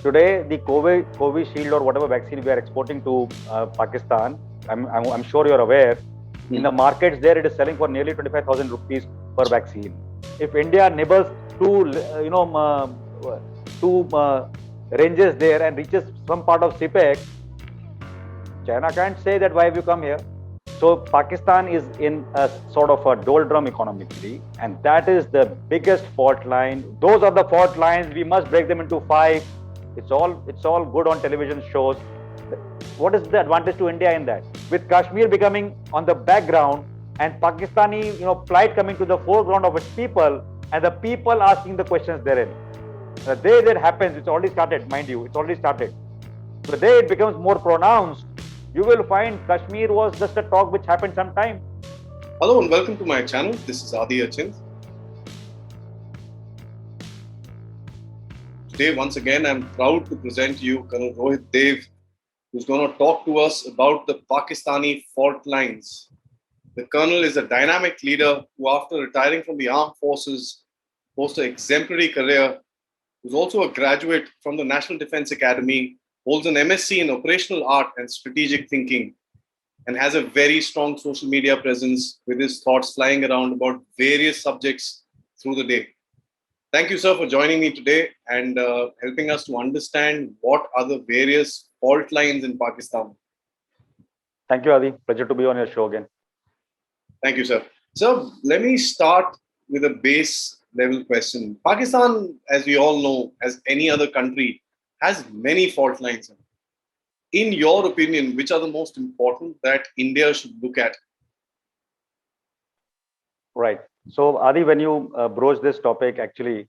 Today, the Covishield or whatever vaccine we are exporting to Pakistan, I'm sure you're aware, in the markets there it is selling for nearly 25,000 rupees per vaccine. If India nibbles two, two ranges there and reaches some part of CPEC, China can't say that why have you come here. So Pakistan is in a sort of a doldrum economically, and that is the biggest fault line. Those are the fault lines. We must break them into five. It's all good on television shows. What is the advantage to India in that? With Kashmir becoming on the background and Pakistani, plight coming to the foreground of its people, and the people asking the questions therein. The day that happens, it's already started, mind you, it's already started. The day it becomes more pronounced, you will find Kashmir was just a talk which happened sometime. Hello and welcome to my channel. This is Adi Achint. Today, once again, I'm proud to present you Col Rohit Dev, who's going to talk to us about the Pakistani fault lines. The Colonel is a dynamic leader who, after retiring from the armed forces, post an exemplary career, who's also a graduate from the National Defense Academy, holds an MSc in Operational Art and Strategic Thinking, and has a very strong social media presence with his thoughts flying around about various subjects through the day. Thank you, sir, for joining me today and helping us to understand what are the various fault lines in Pakistan. Thank you, Adi. Pleasure to be on your show again. Thank you, sir. So let me start with a base level question. Pakistan, as we all know, as any other country, has many fault lines. In your opinion, which are the most important that India should look at? Right. So, Adi, when you broach this topic, actually,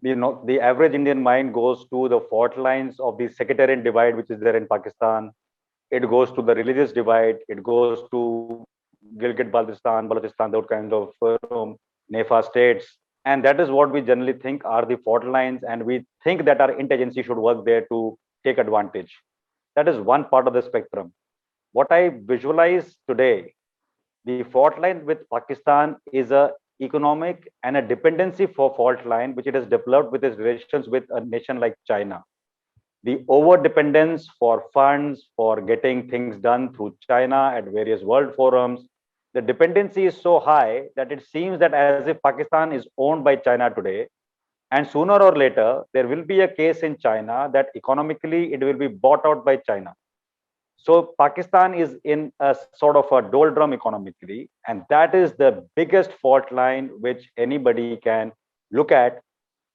the average Indian mind goes to the fault lines of the sectarian divide, which is there in Pakistan. It goes to the religious divide. It goes to Gilgit, Baltistan, those kinds of NEFA states. And that is what we generally think are the fault lines. And we think that our intelligence should work there to take advantage. That is one part of the spectrum. What I visualize today, the fault line with Pakistan is a economic and a dependency for fault line, which it has developed with its relations with a nation like China. The over dependence for funds, for getting things done through China at various world forums, the dependency is so high that it seems that as if Pakistan is owned by China today, and sooner or later, there will be a case in China that economically it will be bought out by China. So Pakistan is in a sort of a doldrum economically, and that is the biggest fault line which anybody can look at,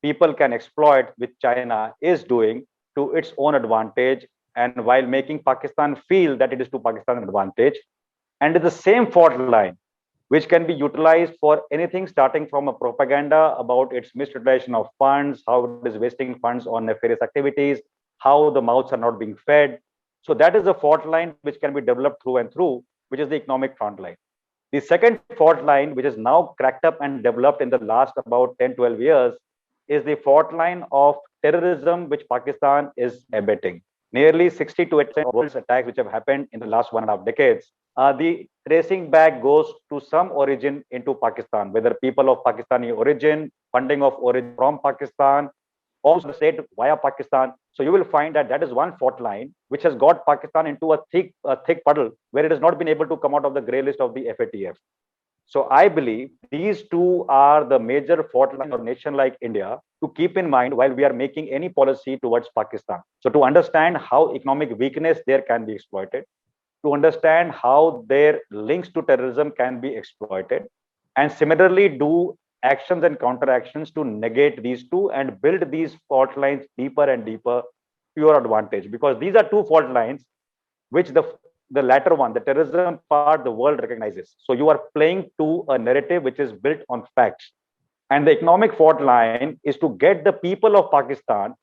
people can exploit, which China is doing to its own advantage, and while making Pakistan feel that it is to Pakistan's advantage. And the same fault line, which can be utilized for anything starting from a propaganda about its misutilization of funds, how it is wasting funds on nefarious activities, how the mouths are not being fed. So that is a fault line which can be developed through and through, which is the economic front line. The second fault line, which is now cracked up and developed in the last about 10, 12 years, is the fault line of terrorism, which Pakistan is abetting. Nearly 60 to 80% of world's attacks which have happened in the last 1.5 decades, the tracing back goes to some origin into Pakistan, whether people of Pakistani origin, funding of origin from Pakistan, also the state via Pakistan. So you will find that that is one fault line which has got Pakistan into a thick puddle where it has not been able to come out of the grey list of the FATF. So I believe these two are the major fault lines of a nation like India to keep in mind while we are making any policy towards Pakistan. So to understand how economic weakness there can be exploited, to understand how their links to terrorism can be exploited, and similarly do actions and counteractions to negate these two and build these fault lines deeper and deeper to your advantage. Because these are two fault lines which the latter one, the terrorism part, the world recognizes. So you are playing to a narrative which is built on facts. And the economic fault line is to get the people of Pakistan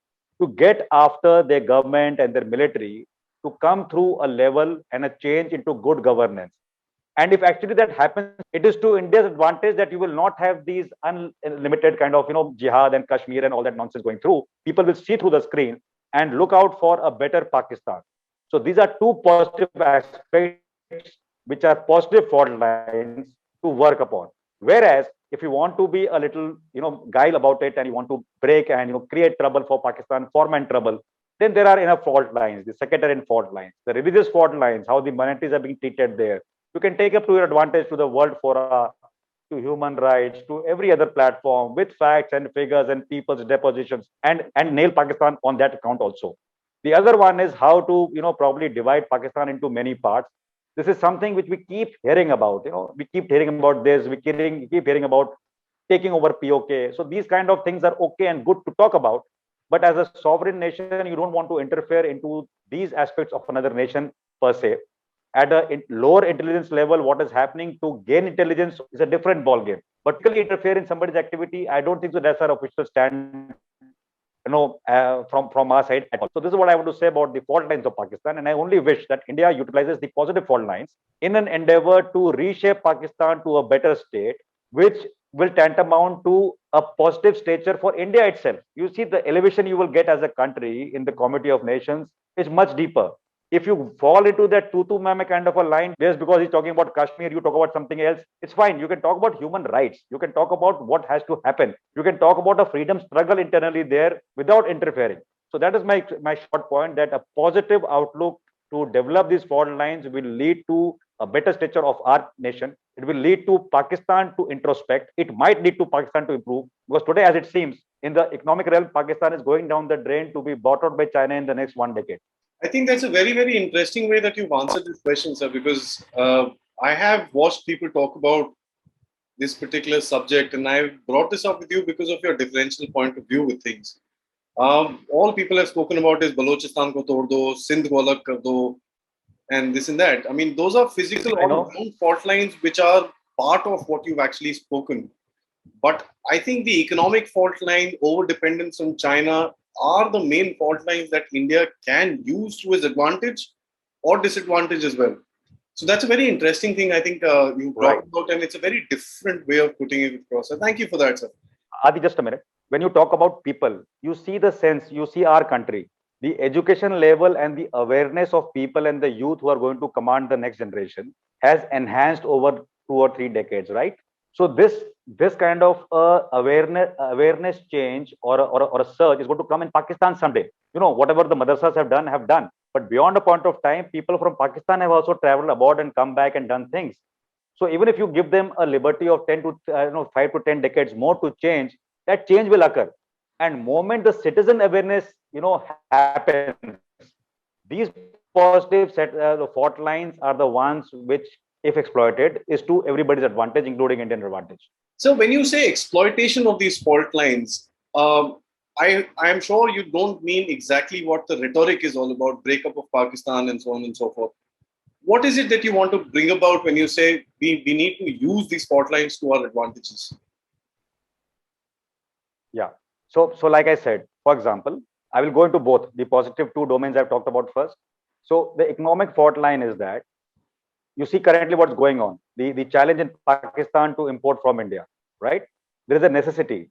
to get after their government and their military to come through a level and a change into good governance. And if actually that happens, it is to India's advantage that you will not have these unlimited kind of, jihad and Kashmir and all that nonsense going through. People will see through the screen and look out for a better Pakistan. So these are two positive aspects which are positive fault lines to work upon. Whereas if you want to be a little, guile about it and you want to break and create trouble for Pakistan, foment trouble, Then there are enough fault lines, the sectarian fault lines, the religious fault lines, how the minorities are being treated there. You can take up to your advantage to the World Fora, to human rights, to every other platform with facts and figures and people's depositions, and nail Pakistan on that account also. The other one is how to, probably divide Pakistan into many parts. This is something which we keep hearing about. We keep hearing about this. We keep hearing about taking over POK. So these kind of things are okay and good to talk about. But as a sovereign nation, you don't want to interfere into these aspects of another nation per se. At a lower intelligence level, what is happening to gain intelligence is a different ballgame. But to interfere in somebody's activity, I don't think so. That's our official stand, from our side at all. So this is what I want to say about the fault lines of Pakistan, and I only wish that India utilizes the positive fault lines in an endeavor to reshape Pakistan to a better state, which will tantamount to a positive stature for India itself. You see, the elevation you will get as a country in the Committee of Nations is much deeper. If you fall into that tutu mame kind of a line, just because he's talking about Kashmir, you talk about something else, it's fine. You can talk about human rights. You can talk about what has to happen. You can talk about a freedom struggle internally there without interfering. So that is my short point, that a positive outlook to develop these fault lines will lead to a better stature of our nation. It will lead to Pakistan to introspect. It might lead to Pakistan to improve, because today, as it seems, in the economic realm, Pakistan is going down the drain to be bought out by China in the next 1 decade. I think that's a very, very interesting way that you've answered this question, sir, because I have watched people talk about this particular subject, and I've brought this up with you because of your differential point of view with things. All people have spoken about is Balochistan ko tod do, Sindh ko alag kar do, and this and that. I mean, those are physical I know. on-ground fault lines which are part of what you've actually spoken. But I think the economic fault line, over dependence on China, are the main fault lines that India can use to its advantage or disadvantage as well. So that's a very interesting thing I think you brought Right. about, and it's a very different way of putting it across. So thank you for that, sir. Adi, just a minute. When you talk about people, you see the sense, you see our country, the education level and the awareness of people and the youth who are going to command the next generation has enhanced over 2 or 3 decades, right? So this kind of awareness change or a surge is going to come in Pakistan someday. Whatever the madrasas have done. But beyond a point of time, people from Pakistan have also traveled abroad and come back and done things. So even if you give them a liberty of 5 to 10 decades more to change, that change will occur. And moment the citizen awareness, happens, these positive the fault lines are the ones which, if exploited, is to everybody's advantage, including Indian advantage. So when you say exploitation of these fault lines, I am sure you don't mean exactly what the rhetoric is all about, breakup of Pakistan and so on and so forth. What is it that you want to bring about when you say we need to use these fault lines to our advantages? Yeah. So like I said, for example, I will go into both the positive two domains I've talked about first. So the economic fault line is that you see currently what's going on. The challenge in Pakistan to import from India, right? There is a necessity.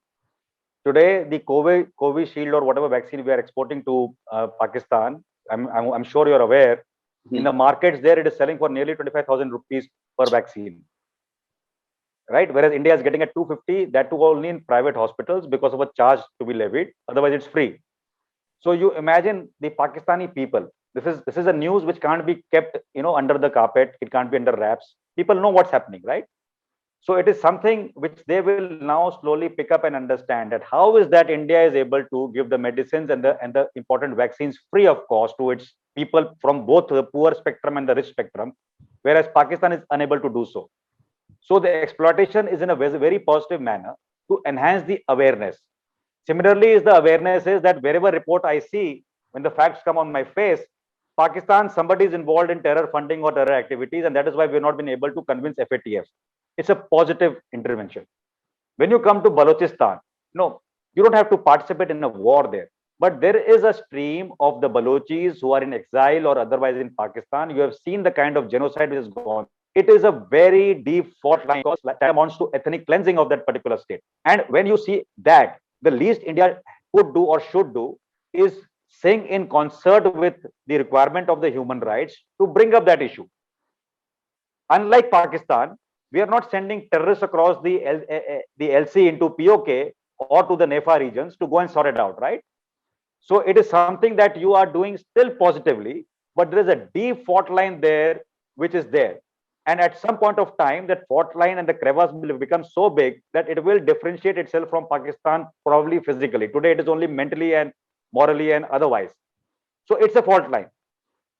Today, the Covishield or whatever vaccine we are exporting to Pakistan, I'm sure you're aware, in the markets there, it is selling for nearly 25,000 rupees per vaccine, right? Whereas India is getting at 250, that too only in private hospitals because of a charge to be levied. Otherwise, it's free. So you imagine the Pakistani people. This is a news which can't be kept, under the carpet. It can't be under wraps. People know what's happening, right? So it is something which they will now slowly pick up and understand, that how is that India is able to give the medicines and the important vaccines free of cost to its people from both the poor spectrum and the rich spectrum, whereas Pakistan is unable to do so. So the exploitation is in a very positive manner to enhance the awareness. Similarly, is the awareness is that wherever report I see, when the facts come on my face, Pakistan, somebody is involved in terror funding or terror activities, and that is why we've not been able to convince FATF. It's a positive intervention. When you come to Balochistan, no, you don't have to participate in a war there. But there is a stream of the Balochis who are in exile or otherwise in Pakistan. You have seen the kind of genocide which has gone. It is a very deep fault line because that amounts to ethnic cleansing of that particular state. And when you see that, the least India could do or should do is sing in concert with the requirement of the human rights to bring up that issue. Unlike Pakistan, we are not sending terrorists across the LC into POK or to the NEFA regions to go and sort it out, right? So it is something that you are doing still positively, but there is a deep fault line there, which is there. And at some point of time, that fault line and the crevasse will become so big that it will differentiate itself from Pakistan, probably physically. Today, it is only mentally and morally and otherwise. So it's a fault line.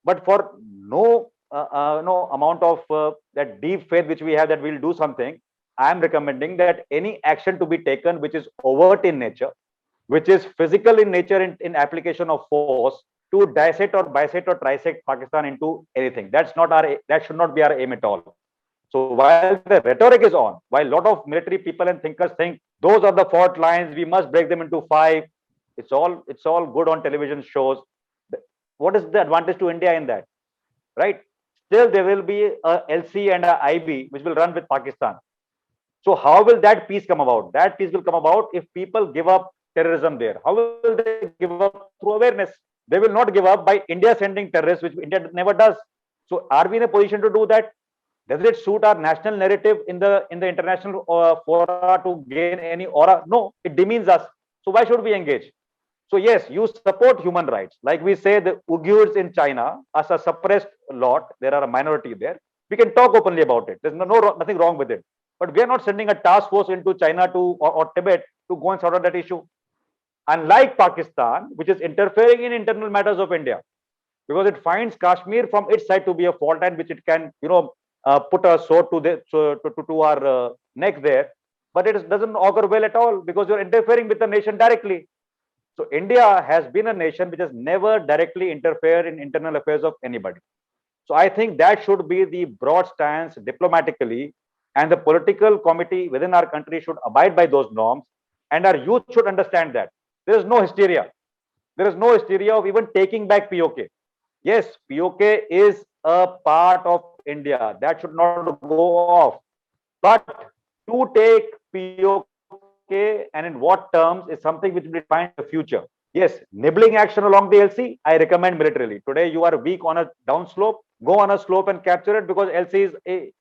But for no amount of that deep faith which we have that we'll do something, I am recommending that any action to be taken which is overt in nature, which is physical in nature in application of force to dissect or bisect or trisect Pakistan into anything. That should not be our aim at all. So while the rhetoric is on, while a lot of military people and thinkers think those are the fault lines, we must break them into five. It's all good on television shows. What is the advantage to India in that? Right? Still, there will be a LC and a IB which will run with Pakistan. So how will that peace come about? That peace will come about if people give up terrorism there. How will they give up? Through awareness. They will not give up by India sending terrorists, which India never does. So are we in a position to do that? Does it suit our national narrative in the international fora to gain any aura? No, it demeans us. So why should we engage? So yes, you support human rights. Like we say, the Uyghurs in China as a suppressed lot, there are a minority there. We can talk openly about it. There's nothing wrong with it. But we are not sending a task force into China or Tibet to go and sort out that issue. Unlike Pakistan, which is interfering in internal matters of India, because it finds Kashmir from its side to be a fault line, which it can, put a sword to our neck there. But it doesn't augur well at all because you're interfering with the nation directly. So India has been a nation which has never directly interfered in internal affairs of anybody. So I think that should be the broad stance diplomatically, and the political committee within our country should abide by those norms, and our youth should understand that. There is no hysteria. There is no hysteria of even taking back POK. Yes, POK is a part of India. That should not go off. But to take POK and in what terms is something which will be defined in the future. Yes, nibbling action along the LC, I recommend militarily. Today you are weak on a downslope, go on a slope and capture it because LC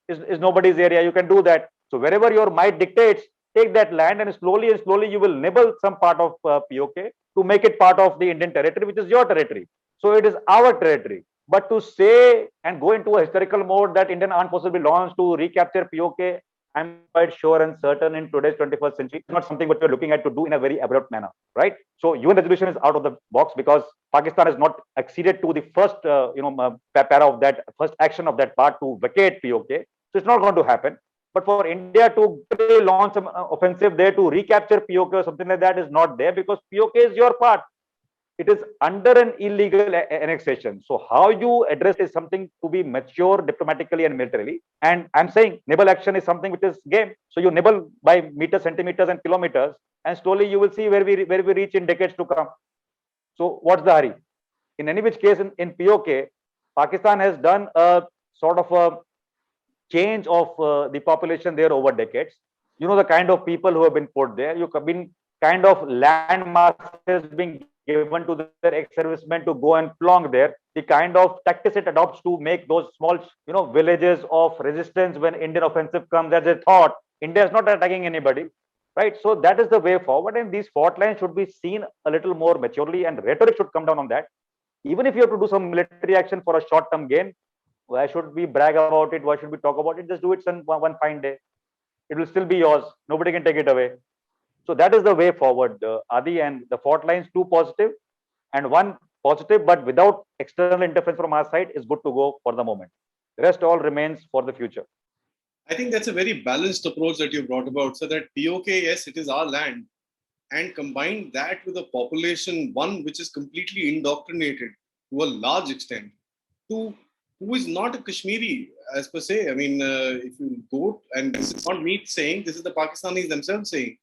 is nobody's area. You can do that. So wherever your might dictates, take that land and slowly you will nibble some part of POK to make it part of the Indian territory, which is your territory. So it is our territory. But to say and go into a historical mode that Indian armed forces will be launched to recapture POK, I'm quite sure and certain in today's 21st century, it's not something what we're looking at to do in a very abrupt manner, right? So UN resolution is out of the box because Pakistan has not acceded to the first, para of that first action of that part to vacate POK. So it's not going to happen. But for India to launch some offensive there to recapture POK or something like that is not there because POK is your part. It is under an illegal annexation. So how you address is something to be mature diplomatically and militarily. And I'm saying nibble action is something which is game. So you nibble by meters, centimeters, and kilometers, and slowly you will see where we reach in decades to come. So what's the hurry? In any which case, in POK, Pakistan has done a sort of a change of the population there over decades. You know the kind of people who have been put there. You have been kind of land masses being given to their ex-servicemen to go and plong there. The kind of tactics it adopts to make those small, villages of resistance when Indian offensive comes as a thought. India is not attacking anybody, right? So that is the way forward, and these fault lines should be seen a little more maturely, and rhetoric should come down on that. Even if you have to do some military action for a short-term gain, why should we brag about it? Why should we talk about it? Just do it one fine day. It will still be yours. Nobody can take it away. So that is the way forward, Adi, and the fault lines two positive and one positive, but without external interference from our side is good to go for the moment. The rest all remains for the future. I think that's a very balanced approach that you brought about. So that POK, yes, it is our land, and combine that with a population, one which is completely indoctrinated to a large extent, to who is not a Kashmiri as per se. I mean, if you go, and this is not me saying, this is the Pakistanis themselves saying,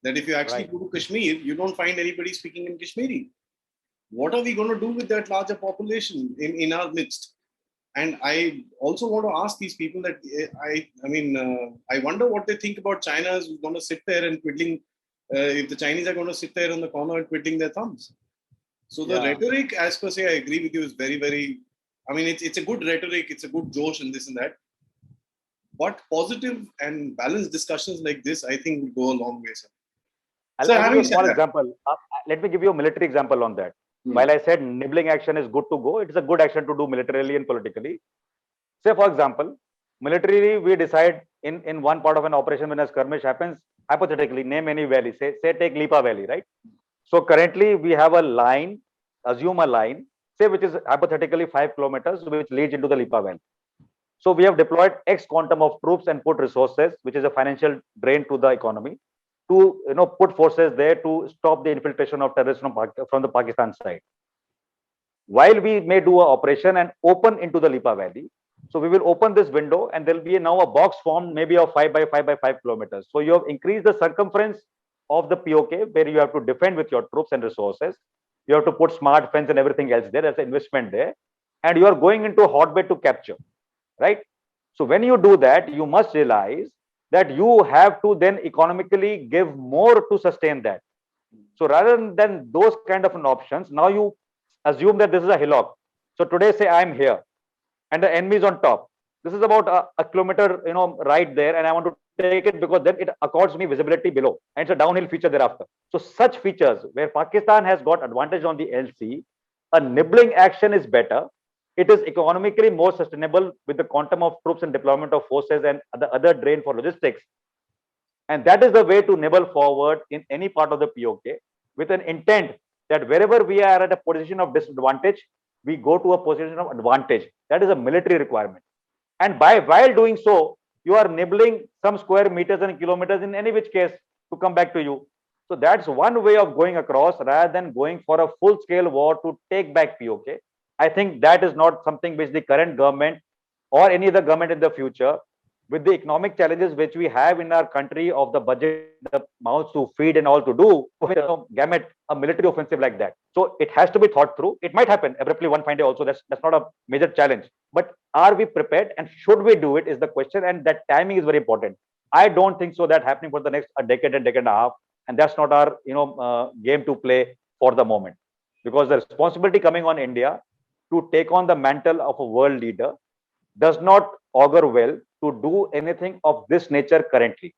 that if you actually go to Kashmir, you don't find anybody speaking in Kashmiri. What are we going to do with that larger population in our midst? And I also want to ask these people that I wonder what they think about China is going to sit there and twiddling. If the Chinese are going to sit there in the corner and twiddling their thumbs. So the rhetoric, as per se, I agree with you, is very, very. I mean, it's a good rhetoric, it's a good Josh and this and that. But positive and balanced discussions like this, I think, will go a long way, sir. I'll give you a small example. Let me give you a military example on that. While I said nibbling action is good to go, it is a good action to do militarily and politically. Say, for example, militarily, we decide in one part of an operation when a skirmish happens, hypothetically, name any valley, say take Lipa Valley, right? So currently we have a line, assume a line, say which is hypothetically 5 kilometers, which leads into the Lipa Valley. So we have deployed X quantum of troops and put resources, which is a financial drain to the economy, to put forces there to stop the infiltration of terrorists from the Pakistan side. While we may do an operation and open into the Lipa Valley, so we will open this window and there will be now a box formed maybe of 5 by 5 by 5 kilometers. So you have increased the circumference of the POK where you have to defend with your troops and resources. You have to put smart fence and everything else there as an investment there. And you are going into a hotbed to capture, right? So when you do that, you must realize that you have to then economically give more to sustain that. So rather than those kind of options, now you assume that this is a hillock. So today, say I'm here and the enemy is on top. This is about a kilometer, right there, and I want to take it because then it accords me visibility below, and it's a downhill feature thereafter. So such features where Pakistan has got advantage on the LC, a nibbling action is better. It is economically more sustainable with the quantum of troops and deployment of forces and the other drain for logistics. And that is the way to nibble forward in any part of the POK with an intent that wherever we are at a position of disadvantage, we go to a position of advantage. That is a military requirement. And while doing so, you are nibbling some square meters and kilometers in any which case to come back to you. So that's one way of going across rather than going for a full-scale war to take back POK. I think that is not something which the current government or any other government in the future, with the economic challenges which we have in our country of the budget, the mouths to feed and all to do, gamut a military offensive like that. So it has to be thought through. It might happen abruptly one fine day also. That's not a major challenge. But are we prepared and should we do it is the question. And that timing is very important. I don't think so that happening for the next a decade and a half. And that's not our game to play for the moment. Because the responsibility coming on India to take on the mantle of a world leader does not augur well to do anything of this nature currently.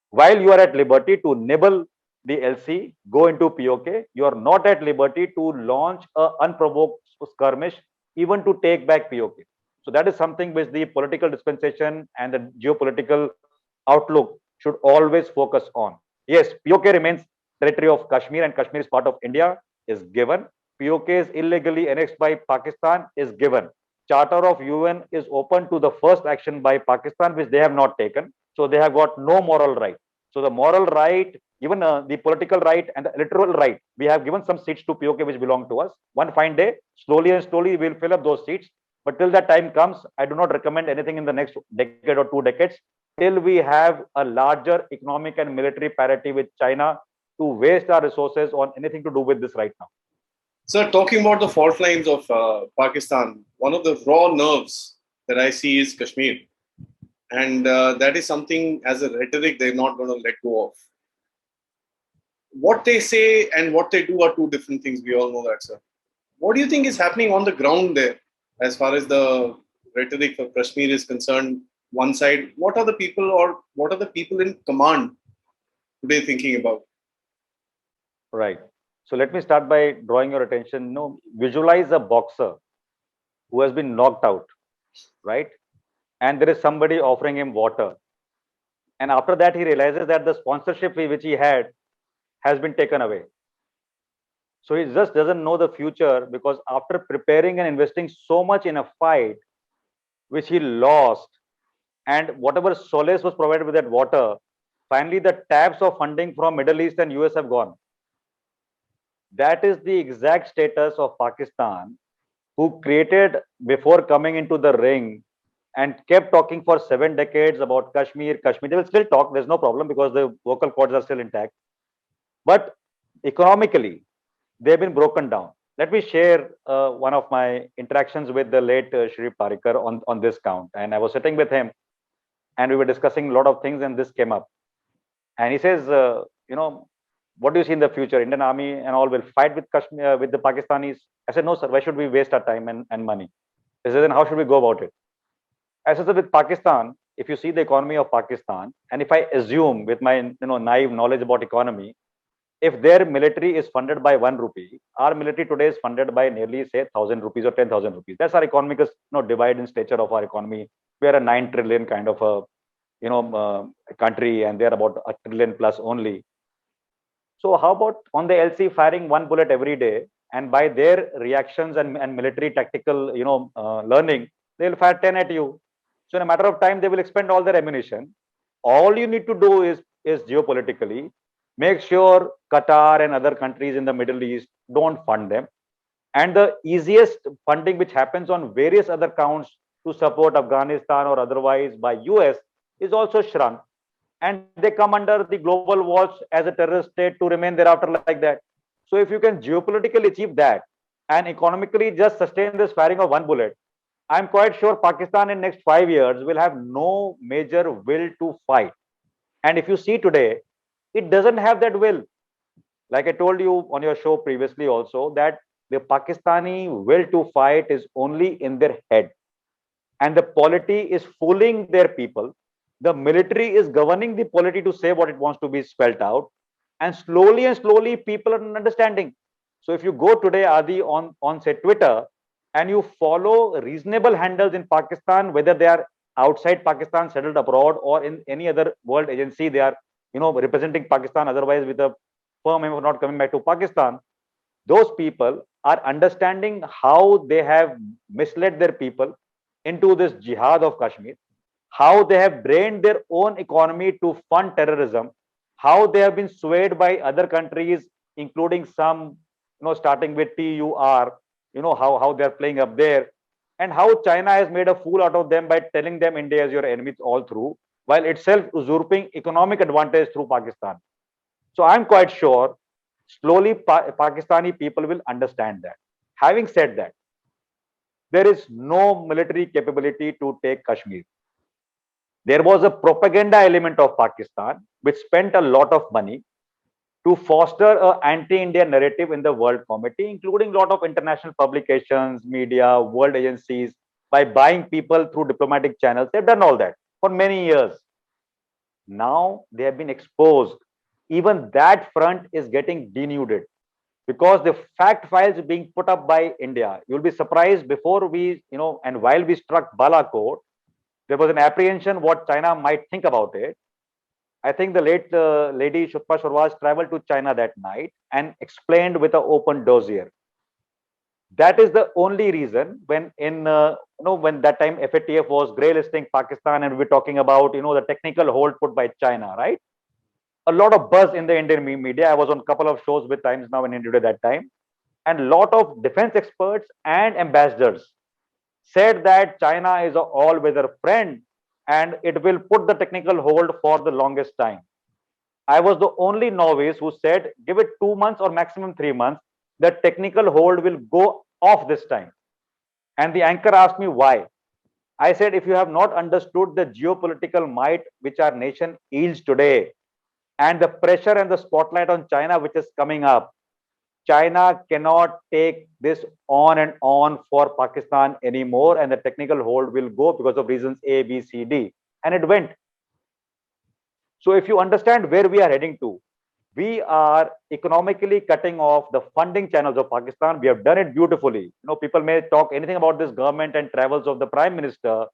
While you are at liberty to nibble the LC, go into POK, you are not at liberty to launch an unprovoked skirmish, even to take back POK. So that is something which the political dispensation and the geopolitical outlook should always focus on. Yes, POK remains territory of Kashmir and Kashmir is part of India, is given. POK is illegally annexed by Pakistan, is given. Charter of UN is open to the first action by Pakistan, which they have not taken. So they have got no moral right. So the moral right, even the political right and the electoral right, we have given some seats to POK which belong to us. One fine day, slowly and slowly, we'll fill up those seats. But till that time comes, I do not recommend anything in the next decade or 2 decades till we have a larger economic and military parity with China to waste our resources on anything to do with this right now. Sir, talking about the fault lines of Pakistan, one of the raw nerves that I see is Kashmir. And that is something as a rhetoric they're not going to let go of. What they say and what they do are two different things. We all know that, sir. What do you think is happening on the ground there as far as the rhetoric for Kashmir is concerned? One side, what are the people in command today thinking about? Right. So let me start by drawing your attention. Visualize a boxer who has been knocked out, right? And there is somebody offering him water. And after that, he realizes that the sponsorship which he had has been taken away. So he just doesn't know the future because after preparing and investing so much in a fight, which he lost, and whatever solace was provided with that water, finally the taps of funding from Middle East and US have gone. That is the exact status of Pakistan, who created before coming into the ring and kept talking for 7 decades about Kashmir. They will still talk, there's no problem because the vocal cords are still intact. But economically, they've been broken down. Let me share one of my interactions with the late Shri Parikar on this count. And I was sitting with him and we were discussing a lot of things and this came up. And he says, what do you see in the future? Indian Army and all will fight with Kashmir, with the Pakistanis? I said, no, sir, why should we waste our time and money? He said, then how should we go about it? I said, with Pakistan, if you see the economy of Pakistan, and if I assume with my naive knowledge about economy, If their military is funded by 1 rupee, our military today is funded by nearly say 1,000 rupees or 10,000 rupees. That's our economic, divide and stature of our economy. We are a 9 trillion kind of a country, and they're about a trillion plus only. So how about on the LC firing one bullet every day, and by their reactions and military tactical learning, they'll fire 10 at you. So in a matter of time, they will expend all their ammunition. All you need to do is geopolitically make sure Qatar and other countries in the Middle East don't fund them. And the easiest funding which happens on various other counts to support Afghanistan or otherwise by US is also shrunk, and they come under the global watch as a terrorist state to remain thereafter like that. So if you can geopolitically achieve that and economically just sustain this firing of one bullet, I'm quite sure Pakistan in next 5 years will have no major will to fight. And if you see today, it doesn't have that will. Like I told you on your show previously also, that the Pakistani will to fight is only in their head, and the polity is fooling their people. The military is governing the polity to say what it wants to be spelt out, and slowly people are understanding. So if you go today, Adi, on say Twitter, and you follow reasonable handles in Pakistan, whether they are outside Pakistan, settled abroad, or in any other world agency, they are representing Pakistan. Otherwise, with a firm aim of not coming back to Pakistan, those people are understanding how they have misled their people into this jihad of Kashmir, how they have drained their own economy to fund terrorism, how they have been swayed by other countries, including some, starting with TUR, how they're playing up there, and how China has made a fool out of them by telling them India is your enemy all through, while itself usurping economic advantage through Pakistan. So I'm quite sure slowly Pakistani people will understand that. Having said that, there is no military capability to take Kashmir. There was a propaganda element of Pakistan which spent a lot of money to foster an anti-India narrative in the world community, including a lot of international publications, media, world agencies, by buying people through diplomatic channels. They've done all that for many years. Now they have been exposed. Even that front is getting denuded because the fact files being put up by India. You'll be surprised, before we, and while we struck Balakot, there was an apprehension what China might think about it. I think the late lady Shukma Shurwaz traveled to China that night and explained with an open dossier. That is the only reason when when that time FATF was grey listing Pakistan, and we were talking about the technical hold put by China, right? A lot of buzz in the Indian media. I was on a couple of shows with Times Now and India at that time, and a lot of defense experts and ambassadors said that China is an all-weather friend and it will put the technical hold for the longest time. I was the only novice who said, give it 2 months or maximum 3 months, the technical hold will go off this time. And the anchor asked me why. I said, if you have not understood the geopolitical might which our nation yields today, and the pressure and the spotlight on China which is coming up, China cannot take this on and on for Pakistan anymore, and the technical hold will go because of reasons A, B, C, D. And it went. So if you understand where we are heading to, we are economically cutting off the funding channels of Pakistan. We have done it beautifully. People may talk anything about this government and travels of the Prime Minister,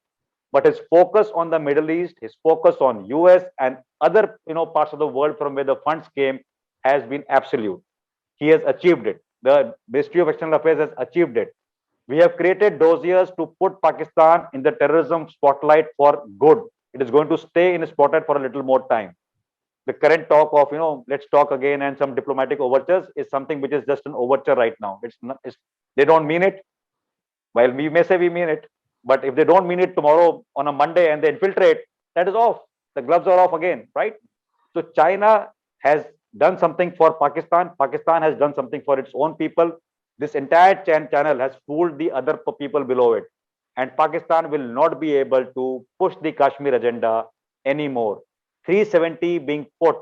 but his focus on the Middle East, his focus on US and other parts of the world from where the funds came has been absolute. He has achieved it. The Ministry of External Affairs has achieved it. We have created dossiers to put Pakistan in the terrorism spotlight for good. It is going to stay in the spotlight for a little more time. The current talk of, let's talk again and some diplomatic overtures is something which is just an overture right now. They don't mean it. While we may say we mean it, but if they don't mean it tomorrow on a Monday and they infiltrate, that is off. The gloves are off again, right? So China has done something for Pakistan. Pakistan has done something for its own people. This entire channel has fooled the other people below it. And Pakistan will not be able to push the Kashmir agenda anymore. 370 being put.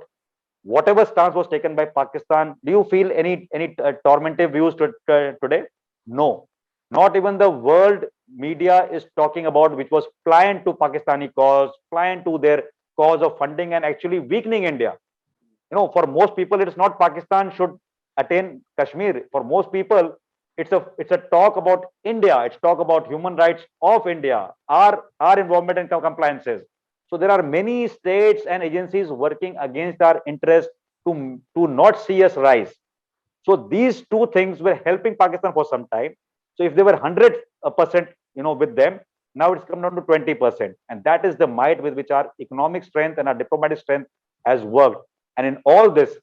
Whatever stance was taken by Pakistan, do you feel any tormentive views today? No. Not even the world media is talking about, which was pliant to Pakistani cause, pliant to their cause of funding and actually weakening India. For most people, it is not Pakistan should attain Kashmir. For most people, it's a talk about India. It's talk about human rights of India, our involvement and compliances. So there are many states and agencies working against our interest to not see us rise. So these two things were helping Pakistan for some time. So if they were 100%, with them, now it's come down to 20%, and that is the might with which our economic strength and our diplomatic strength has worked. And in all this,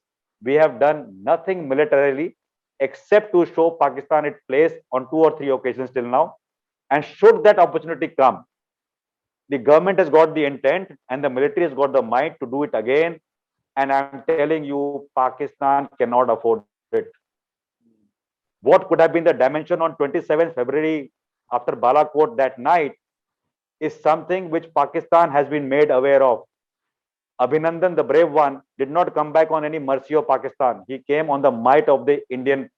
we have done nothing militarily except to show Pakistan its place on 2 or 3 occasions till now. And should that opportunity come, the government has got the intent and the military has got the might to do it again. And I'm telling you, Pakistan cannot afford it. What could have been the dimension on 27th February after Balakot that night is something which Pakistan has been made aware of. Abhinandan, the brave one, did not come back on any mercy of Pakistan. He came on the might of the Indian,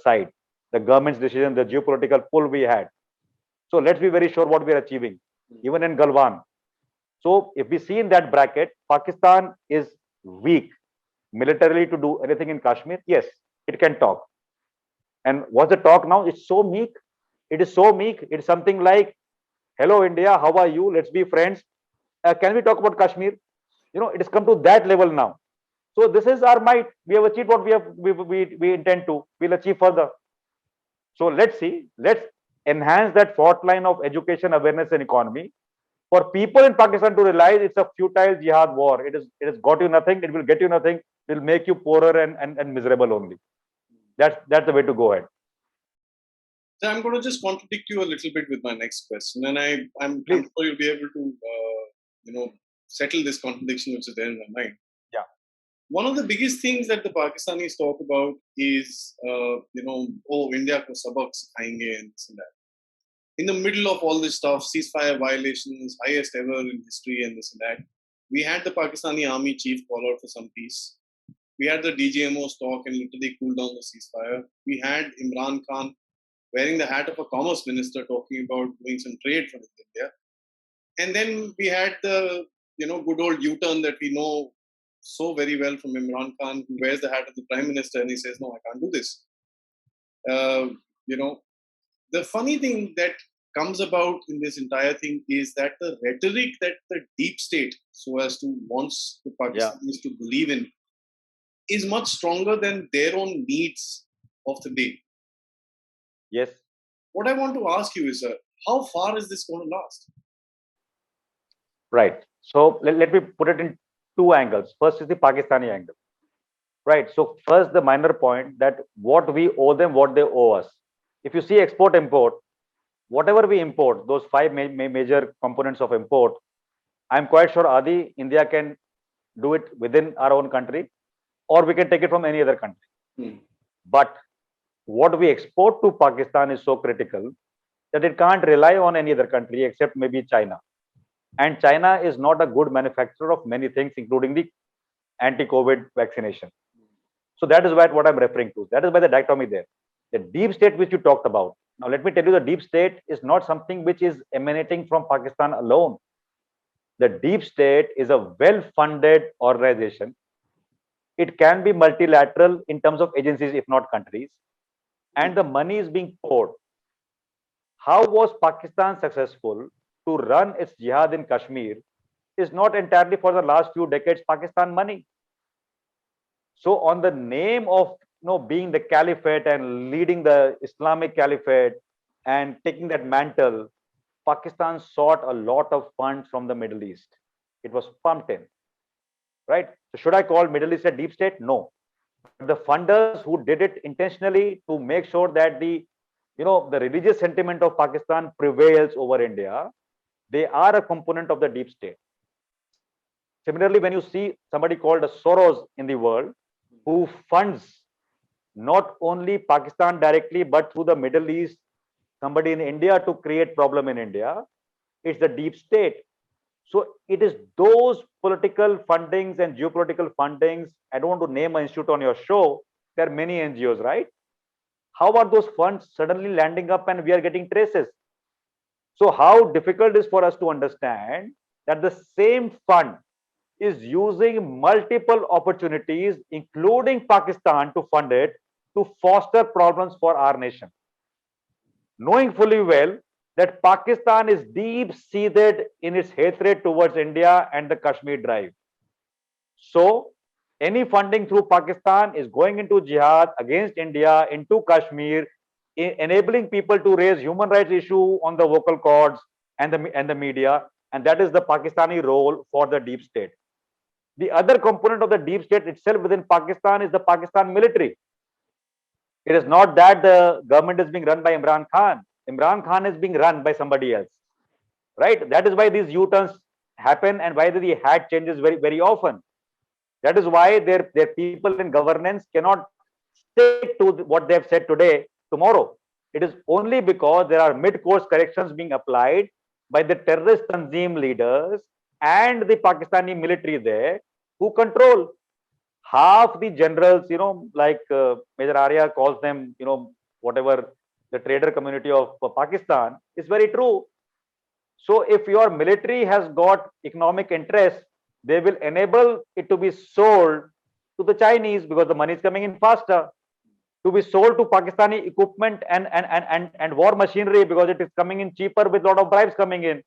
side, the government's decision, the geopolitical pull we had. So let's be very sure what we are achieving, even in Galwan. So if we see in that bracket, Pakistan is weak militarily to do anything in Kashmir. Yes, it can talk. And what's the talk now? It's so meek. It is so meek. It's something like, "Hello, India. How are you? Let's be friends. Can we talk about Kashmir?" It has come to that level now. So this is our might. We have achieved what we intend to. We'll achieve further. So let's see. Let's enhance that fault line of education, awareness, and economy for people in Pakistan to realize it's a futile jihad war. It has got you nothing. It will get you nothing. It will make you poorer and miserable only. That's the way to go ahead. So I'm going to just contradict you a little bit with my next question, and I'm sure you'll be able to settle this contradiction which is there in my mind. Yeah. One of the biggest things that the Pakistanis talk about is India ko sabak sikhayenge and this and that. In the middle of all this stuff, ceasefire violations, highest ever in history, and this and that, we had the Pakistani army chief call out for some peace. We had the DGMOs talk and literally cool down the ceasefire. We had Imran Khan wearing the hat of a commerce minister talking about doing some trade for India. And then we had the good old U-turn that we know so very well from Imran Khan, who wears the hat of the prime minister and he says, "No, I can't do this." The funny thing that comes about in this entire thing is that the rhetoric that the deep state, so as to wants the Pakistanis to believe in, is much stronger than their own needs of the day. Yes. What I want to ask you is, how far is this going to last? Right. So let me put it in two angles. First is the Pakistani angle. Right. So first, the minor point that what we owe them, what they owe us. If you see export import, whatever we import, those five major components of import, I'm quite sure Adi, India can do it within our own country, or we can take it from any other country. But what we export to Pakistan is so critical that it can't rely on any other country except maybe China. And China is not a good manufacturer of many things, including the anti-COVID vaccination. So that is what I'm referring to. That is why the dichotomy there. The deep state which you talked about. Now, let me tell you, the deep state is not something which is emanating from Pakistan alone. The deep state is a well-funded organization. It can be multilateral in terms of agencies, if not countries. And the money is being poured. How was Pakistan successful to run its jihad in Kashmir is not entirely for the last few decades Pakistan money. So on the name of being the caliphate and leading the Islamic caliphate and taking that mantle, Pakistan sought a lot of funds from the Middle East. It was pumped in, right? So should I call Middle East a deep state? No. But the funders who did it intentionally to make sure that the religious sentiment of Pakistan prevails over India, they are a component of the deep state. Similarly, when you see somebody called a Soros in the world who funds not only Pakistan directly, but through the Middle East, somebody in India to create problem in India, it's the deep state. So it is those political fundings and geopolitical fundings. I don't want to name an institute on your show. There are many NGOs, right? How are those funds suddenly landing up and we are getting traces? So how difficult it is for us to understand that the same fund is using multiple opportunities, including Pakistan, to fund it, to foster problems for our nation, knowing fully well that Pakistan is deep seated in its hatred towards India and the Kashmir drive. So, any funding through Pakistan is going into jihad against India, into Kashmir, enabling people to raise human rights issue on the vocal cords and the media, and that is the Pakistani role for the deep state. The other component of the deep state itself within Pakistan is the Pakistan military. It is not that the government is being run by Imran Khan. Imran Khan is being run by somebody else, right? That is why these U-turns happen and why the hat changes very, very often. That is why their people in governance cannot stick to what they have said today, tomorrow. It is only because there are mid-course corrections being applied by the terrorist Tanzim leaders and the Pakistani military there, who control half the generals, like Major Arya calls them, whatever the trader community of Pakistan, is very true. So if your military has got economic interest, they will enable it to be sold to the Chinese because the money is coming in faster, to be sold to Pakistani equipment and war machinery because it is coming in cheaper with a lot of bribes coming in.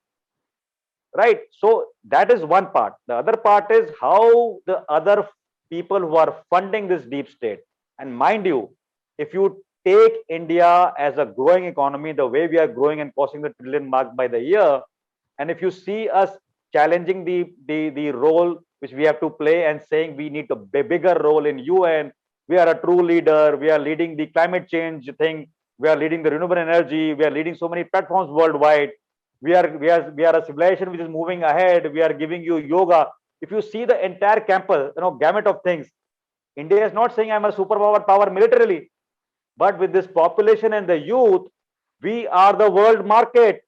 Right. So that is one part. The other part is how the other people who are funding this deep state. And mind you, if you take India as a growing economy, the way we are growing and crossing the trillion mark by the year, and if you see us challenging the role which we have to play and saying we need a bigger role in UN, we are a true leader, we are leading the climate change thing, we are leading the renewable energy, we are leading so many platforms worldwide, we are a civilization which is moving ahead, we are giving you yoga. If you see the entire campus, gamut of things, India is not saying I'm a superpower power militarily, but with this population and the youth, we are the world market.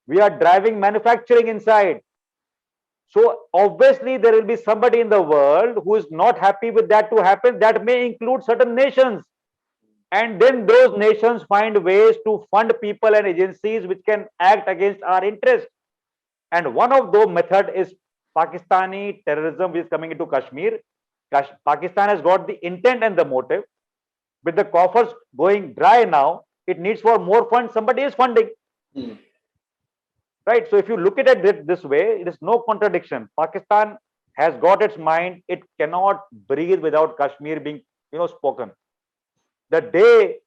We are driving manufacturing inside. So obviously there will be somebody in the world who is not happy with that to happen. That may include certain nations. And then those nations find ways to fund people and agencies which can act against our interest. And one of those methods is Pakistani terrorism which is coming into Kashmir. Pakistan has got the intent and the motive. With the coffers going dry now, it needs for more funds. Somebody is funding. Right. So if you look at it this way, it is no contradiction. Pakistan has got its mind. It cannot breathe without Kashmir being, spoken. The day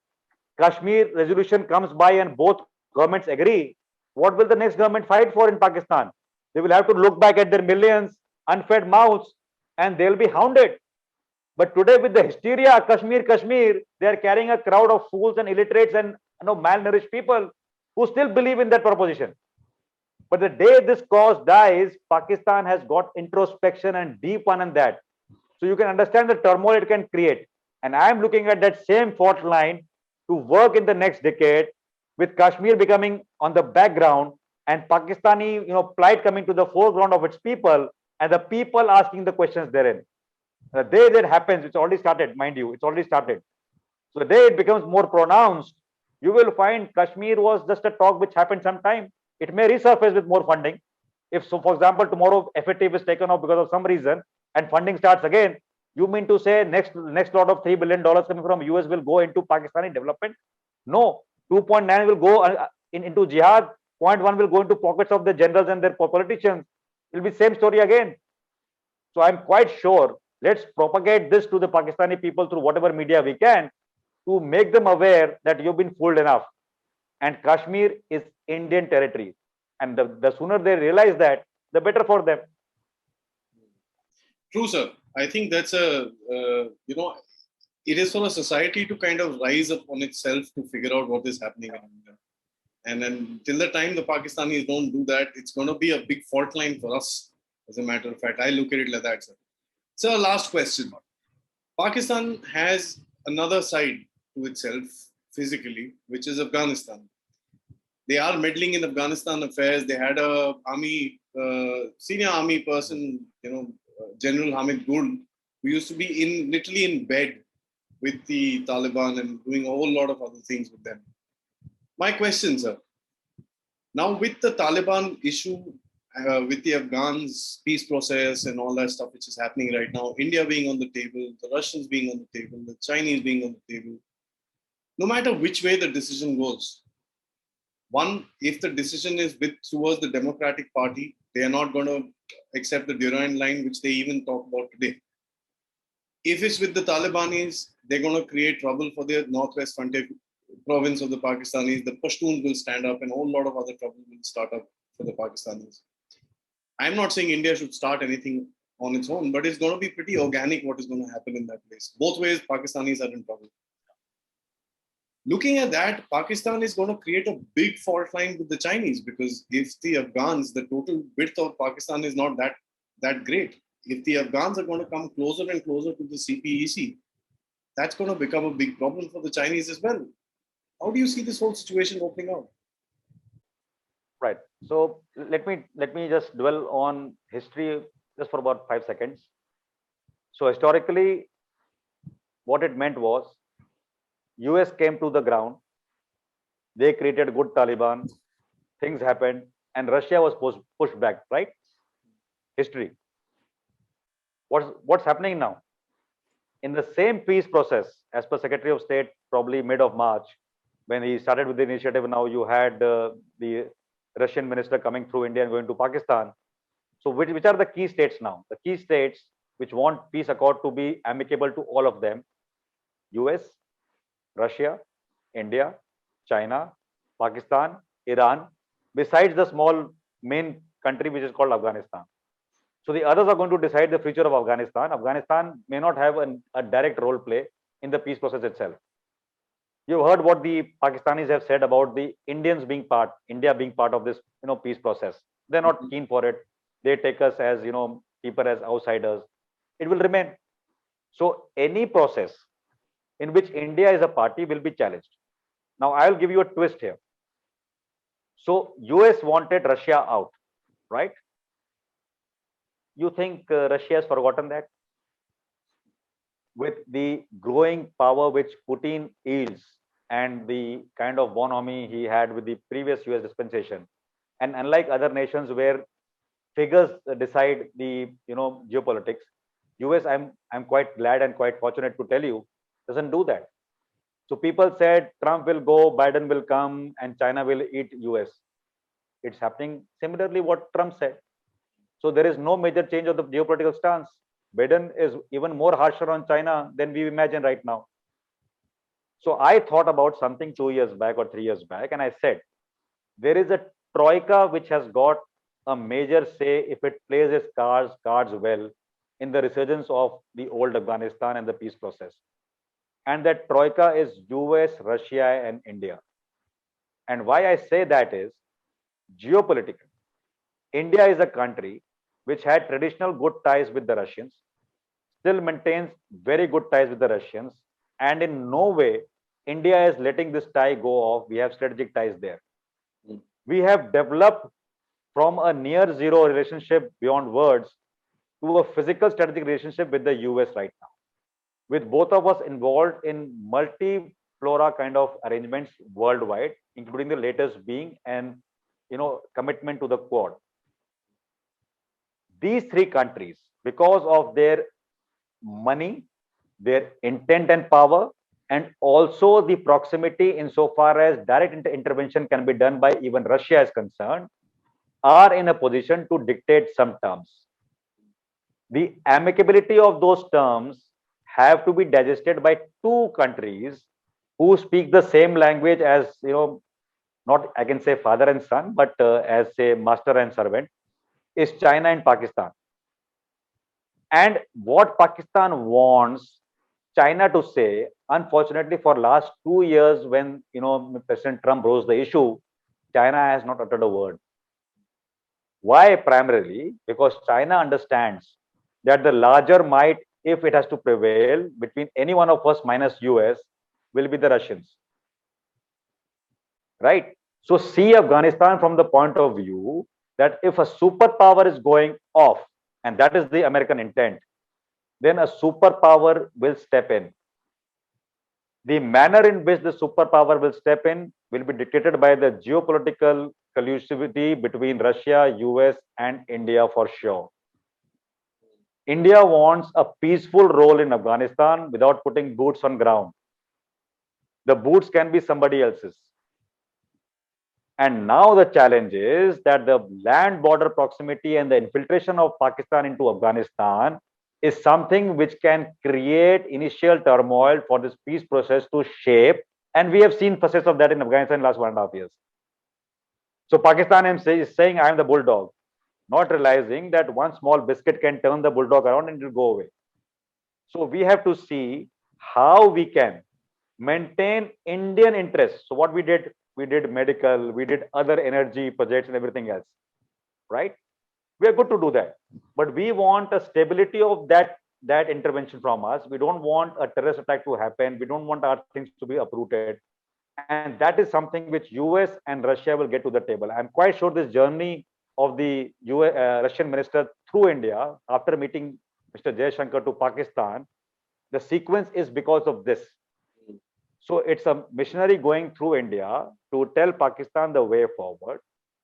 Kashmir resolution comes by and both governments agree, what will the next government fight for in Pakistan? They will have to look back at their millions unfed mouths and they'll be hounded. But today, with the hysteria, Kashmir, they are carrying a crowd of fools and illiterates and malnourished people who still believe in that proposition. But the day this cause dies, Pakistan has got introspection and deep one in that. So you can understand the turmoil it can create. And I am looking at that same fault line to work in the next decade, with Kashmir becoming on the background and Pakistani, plight coming to the foreground of its people and the people asking the questions therein. The day that happens, it's already started, mind you, it's already started. So the day it becomes more pronounced, you will find Kashmir was just a talk which happened sometime. It may resurface with more funding. If so, for example, tomorrow FATF is taken off because of some reason and funding starts again, you mean to say next lot of $3 billion coming from US will go into Pakistani development? No, 2.9 will go into jihad, 0.1 will go into pockets of the generals and their politicians. It will be same story again. So I'm quite sure, let's propagate this to the Pakistani people through whatever media we can to make them aware that you've been fooled enough. And Kashmir is Indian territory. And the sooner they realize that, the better for them. True, sir. I think that's it is for a society to kind of rise up on itself to figure out what is happening in India. And then till the time the Pakistanis don't do that, it's going to be a big fault line for us. As a matter of fact, I look at it like that, sir. So, last question. Pakistan has another side to itself physically, which is Afghanistan. They are meddling in Afghanistan affairs. They had a senior army person, General Hamid Gul, who used to be literally in bed with the Taliban and doing a whole lot of other things with them. My question, sir. Now, with the Taliban issue with the Afghans peace process and all that stuff which is happening right now, India being on the table, the Russians being on the table, the Chinese being on the table, no matter which way the decision goes, one, if the decision is with towards the Democratic Party, they are not going to accept the Durand line, which they even talk about today. If it's with the Talibanis, they're going to create trouble for the northwest frontier province of the Pakistanis. The Pashtuns will stand up, and a whole lot of other trouble will start up for the Pakistanis. I'm not saying India should start anything on its own, but it's going to be pretty organic what is going to happen in that place. Both ways, Pakistanis are in trouble. Looking at that, Pakistan is going to create a big fault line with the Chinese, because if the Afghans, the total width of Pakistan is not that great. If the Afghans are going to come closer and closer to the CPEC, that's going to become a big problem for the Chinese as well. How do you see this whole situation opening out? Right. So let me just dwell on history just for about 5 seconds. So historically, what it meant was US came to the ground, they created good Taliban, things happened, and Russia was pushed back, right? History. What's happening now? In the same peace process, as per Secretary of State, probably mid of March, when he started with the initiative, now you had the Russian minister coming through India and going to Pakistan. So which are the key states now? The key states which want peace accord to be amicable to all of them: US, Russia, India, China, Pakistan, Iran, besides the small main country which is called Afghanistan. So the others are going to decide the future of Afghanistan. Afghanistan may not have a direct role play in the peace process itself. You've heard what the Pakistanis have said about the India being part of this, peace process. They're not keen for it. They take us as, people as outsiders. It will remain. So any process in which India is a party will be challenged. Now I'll give you a twist here. So US wanted Russia out, right? You think Russia has forgotten that? With the growing power which Putin wields and the kind of bonhomie he had with the previous US dispensation, and unlike other nations where figures decide the geopolitics, US, I'm quite glad and quite fortunate to tell you, doesn't do that. So people said Trump will go, Biden will come, and China will eat US. It's happening similarly what Trump said. So there is no major change of the geopolitical stance. Biden is even more harsher on China than we imagine right now. So I thought about something 2 years back or 3 years back, and I said, there is a troika which has got a major say if it plays its cards well in the resurgence of the old Afghanistan and the peace process. And that troika is US, Russia, and India. And why I say that is geopolitical. India is a country which had traditional good ties with the Russians, still maintains very good ties with the Russians, and in no way India is letting this tie go off. We have strategic ties there. We have developed from a near zero relationship beyond words to a physical strategic relationship with the US right now, with both of us involved in multi-flora kind of arrangements worldwide, including the latest being an commitment to the Quad. These three countries, because of their money, their intent and power, and also the proximity insofar as direct intervention can be done by even Russia is concerned, are in a position to dictate some terms. The amicability of those terms have to be digested by two countries who speak the same language as, not I can say father and son, but as say master and servant, is China and Pakistan. And what Pakistan wants China to say, unfortunately, for last 2 years, when President Trump rose the issue, China has not uttered a word. Why? Primarily because China understands that the larger might, if it has to prevail between any one of us minus US, will be the Russians. Right? So see Afghanistan from the point of view that if a superpower is going off, and that is the American intent, then a superpower will step in. The manner in which the superpower will step in will be dictated by the geopolitical collusivity between Russia, US, and India for sure. India wants a peaceful role in Afghanistan without putting boots on ground. The boots can be somebody else's. And now the challenge is that the land border proximity and the infiltration of Pakistan into Afghanistan is something which can create initial turmoil for this peace process to shape. And we have seen facets of that in Afghanistan in the last 1.5 years. So Pakistan is saying, I am the bulldog, not realizing that one small biscuit can turn the bulldog around and it will go away. So we have to see how we can maintain Indian interests. So what we did medical, we did other energy projects and everything else, right? We are good to do that, but we want a stability of that intervention from us. We don't want a terrorist attack to happen. We don't want our things to be uprooted, and that is something which US and Russia will get to the table. I'm quite sure this journey of the Russian minister through India after meeting Mr. Jaishankar to Pakistan, the sequence is because of this. So it's a missionary going through India to tell Pakistan the way forward.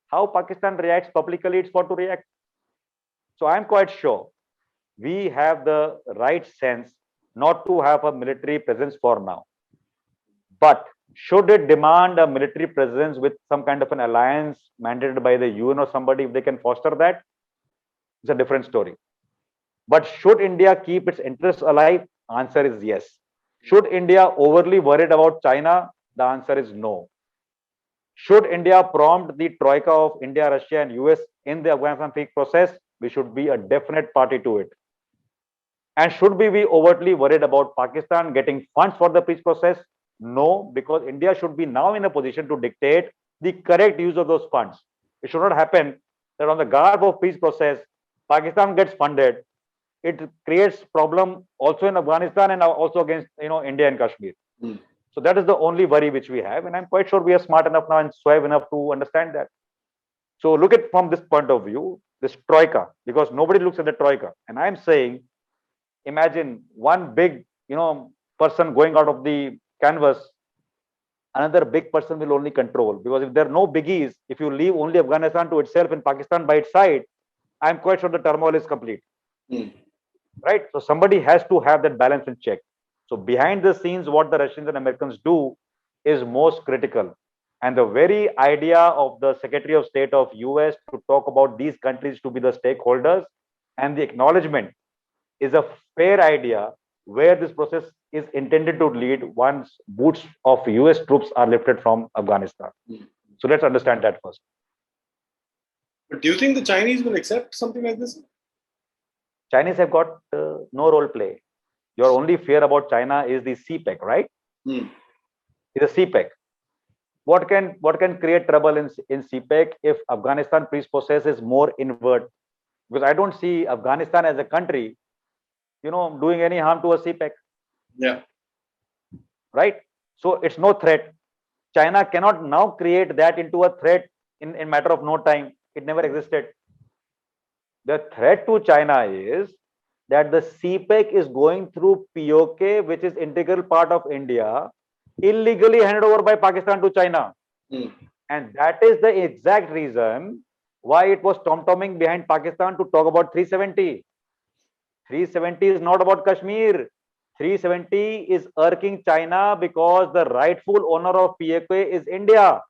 How Pakistan reacts publicly, it's for to react. So I'm quite sure we have the right sense not to have a military presence for now. But should it demand a military presence with some kind of an alliance mandated by the UN or somebody, if they can foster that, it's a different story. But should India keep its interests alive? Answer is yes. Should India overly worried about China? The answer is no. Should India prompt the troika of India, Russia, and US in the Afghanistan peace process? We should be a definite party to it. And should we be overtly worried about Pakistan getting funds for the peace process? No, because India should be now in a position to dictate the correct use of those funds. It should not happen that on the garb of peace process, Pakistan gets funded. It creates problem also in Afghanistan and also against India and Kashmir. So that is the only worry which we have, and I'm quite sure we are smart enough now and suave enough to understand that. So look at from this point of view, this troika, because nobody looks at the troika, and I'm saying, imagine one big person going out of the canvas, another big person will only control, because if there are no biggies, if you leave only Afghanistan to itself and Pakistan by its side, I'm quite sure the turmoil is complete. Right? So somebody has to have that balance in check. So behind the scenes, what the Russians and Americans do is most critical. And the very idea of the Secretary of State of US to talk about these countries to be the stakeholders and the acknowledgement is a fair idea where this process is intended to lead once boots of US troops are lifted from Afghanistan. So let's understand that first. But do you think the Chinese will accept something like this? Chinese have got no role play. Your only fear about China is the CPEC, right? It's a CPEC. What can create trouble in CPEC if Afghanistan peace process is more inward? Because I don't see Afghanistan as a country, doing any harm to a CPEC. Yeah. Right? So it's no threat. China cannot now create that into a threat in matter of no time. It never existed. The threat to China is that the CPEC is going through POK, which is integral part of India, illegally handed over by Pakistan to China. And that is the exact reason why it was tom-tomming behind Pakistan to talk about 370. 370 is not about Kashmir. 370 is irking China because the rightful owner of POK is India.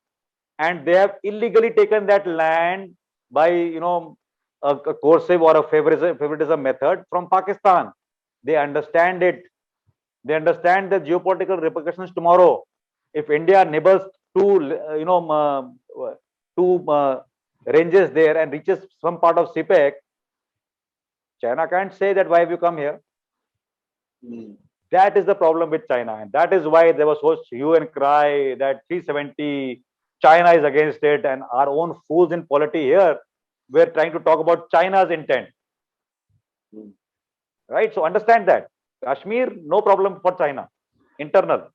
And they have illegally taken that land by, a coercive or a favoritism method from Pakistan. They understand it. They understand the geopolitical repercussions tomorrow. If India nibbles two ranges there and reaches some part of CPEC, China can't say that why have you come here. That is the problem with China, and that is why there was such hue and cry that 370 China is against it, and our own fools in polity here we're trying to talk about China's intent. Right? So understand that. Kashmir, no problem for China. Internal.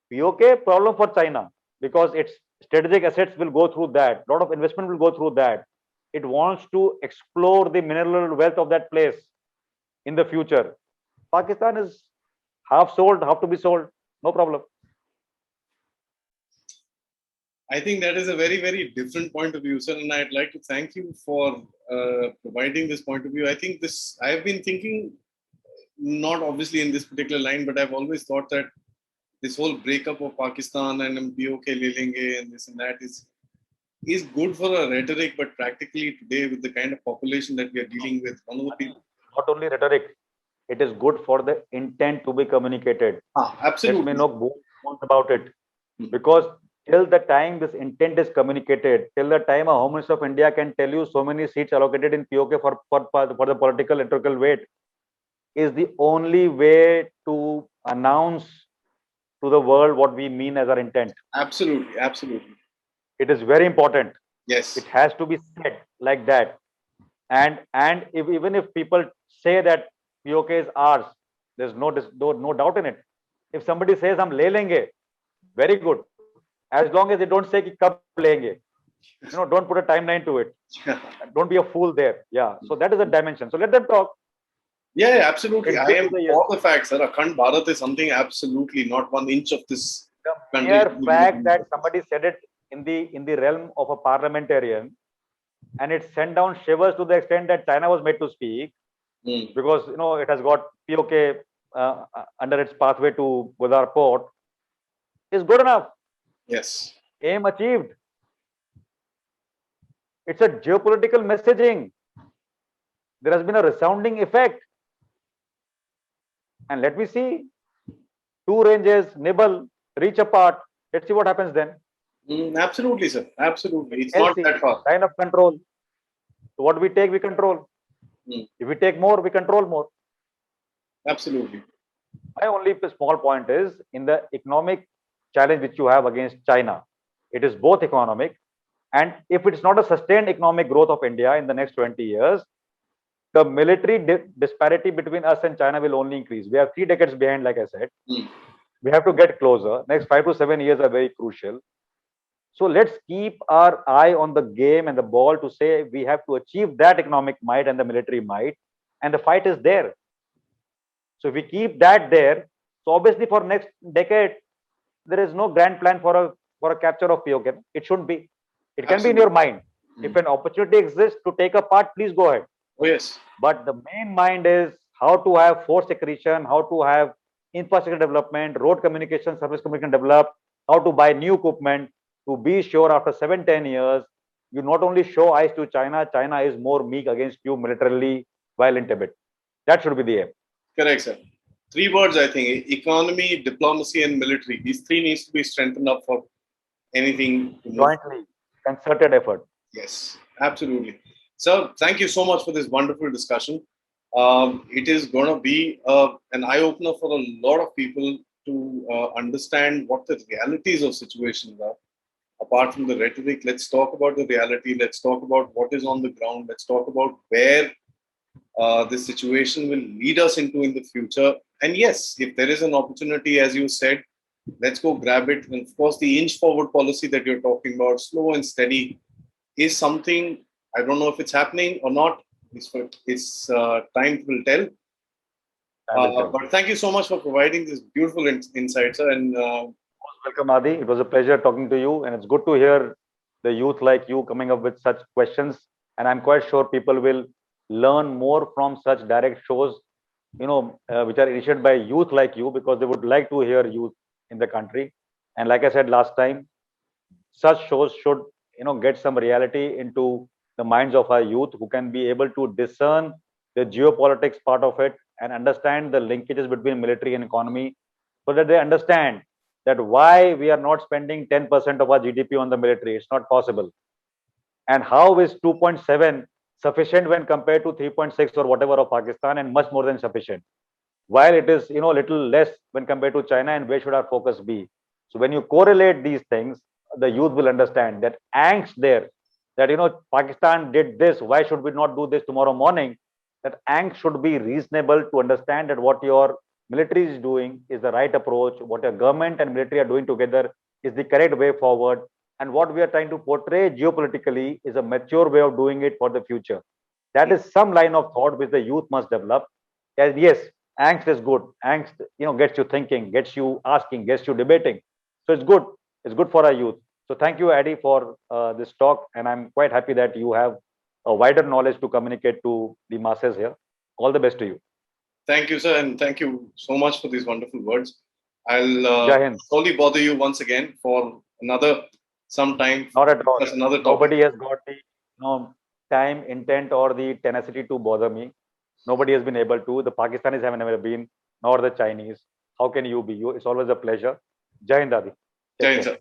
POK, problem for China. Because its strategic assets will go through that. A lot of investment will go through that. It wants to explore the mineral wealth of that place in the future. Pakistan is half sold, half to be sold. No problem. I think that is a very, very different point of view, sir. And I'd like to thank you for providing this point of view. I think this, I've been thinking, not obviously in this particular line, but I've always thought that this whole breakup of Pakistan and POK le lenge and this and that is good for a rhetoric, but practically today with the kind of population that we are dealing with, one of the people. Not only rhetoric, it is good for the intent to be communicated. Absolutely. Let me know both about it. Because till the time this intent is communicated, till the time a Home Minister of India can tell you so many seats allocated in POK for the political electoral weight, is the only way to announce to the world what we mean as our intent. Absolutely, absolutely. It is very important. Yes. It has to be said like that. And even if people say that POK is ours, there's no doubt in it. If somebody says हम ले लेंगे, very good. As long as they don't say कि कब लेंगे. Don't put a timeline to it. Don't be a fool there. Yeah. So that is a dimension. So let them talk. Yeah, absolutely. I am for the fact, sir. Akhand Bharat is something absolutely not 1 inch of this country. The mere fact that somebody said it in the realm of a parliamentarian, and it sent down shivers to the extent that China was made to speak, because it has got POK under its pathway to Godar port, is good enough. Yes. Aim achieved. It's a geopolitical messaging. There has been a resounding effect. And let me see. 2 ranges, nibble, reach apart. Let's see what happens then. Absolutely, sir. Absolutely. It's not that far. Line of control. So what we take, we control. If we take more, we control more. Absolutely. My only small point is in the economic challenge which you have against China. It is both economic, and if it's not a sustained economic growth of India in the next 20 years, the military disparity between us and China will only increase. We are 3 decades behind, like I said. We have to get closer. Next 5 to 7 years are very crucial. So let's keep our eye on the game and the ball to say we have to achieve that economic might and the military might, and the fight is there. So if we keep that there, so obviously for next decade, there is no grand plan for a capture of POK. It shouldn't be. It can be in your mind. If an opportunity exists to take a part, please go ahead. Oh, yes. But the main mind is how to have force accretion, how to have infrastructure development, road communication, service communication developed, how to buy new equipment to be sure after 7-10 years, you not only show eyes to China, China is more meek against you militarily while in Tibet. That should be the aim. Correct, sir. 3 words, I think: economy, diplomacy, and military. These 3 needs to be strengthened up for anything. Jointly, concerted effort. Yes, absolutely. Sir, thank you so much for this wonderful discussion. It is going to be an eye-opener for a lot of people to understand what the realities of situations are. Apart from the rhetoric, let's talk about the reality. Let's talk about what is on the ground. Let's talk about where this situation will lead us into in the future. And yes, if there is an opportunity, as you said, let's go grab it. And of course, the inch forward policy that you're talking about, slow and steady, is something, I don't know if it's happening or not. It's time will tell. But thank you so much for providing this beautiful insight, sir. And welcome, Adi. It was a pleasure talking to you, and it's good to hear the youth like you coming up with such questions. And I'm quite sure people will learn more from such direct shows, which are initiated by youth like you, because they would like to hear youth in the country. And like I said last time, such shows should, get some reality into the minds of our youth, who can be able to discern the geopolitics part of it and understand the linkages between military and economy, so that they understand that why we are not spending 10% of our GDP on the military. It's not possible. And how is 2.7 sufficient when compared to 3.6 or whatever of Pakistan, and much more than sufficient, while it is little less when compared to China, and where should our focus be? So when you correlate these things, the youth will understand that angst there, that Pakistan did this, why should we not do this tomorrow morning? That angst should be reasonable to understand that what your military is doing is the right approach, what your government and military are doing together is the correct way forward, and what we are trying to portray geopolitically is a mature way of doing it for the future. That is some line of thought which the youth must develop. And yes, Angst is good. Angst, gets you thinking, gets you asking, gets you debating. So it's good. It's good for our youth. So thank you, Addy, for this talk, and I'm quite happy that you have a wider knowledge to communicate to the masses here. All the best to you. Thank you, sir, and thank you so much for these wonderful words. I'll Jai Hind. slowly bother you once again for another some time Not to at all. discuss another topic. Nobody has got the time, intent, or the tenacity to bother me. Nobody has been able to. The Pakistanis have never been, nor the Chinese. How can you be? It's always a pleasure. Jai Hind, Adi. Jai Take Hind, care. sir.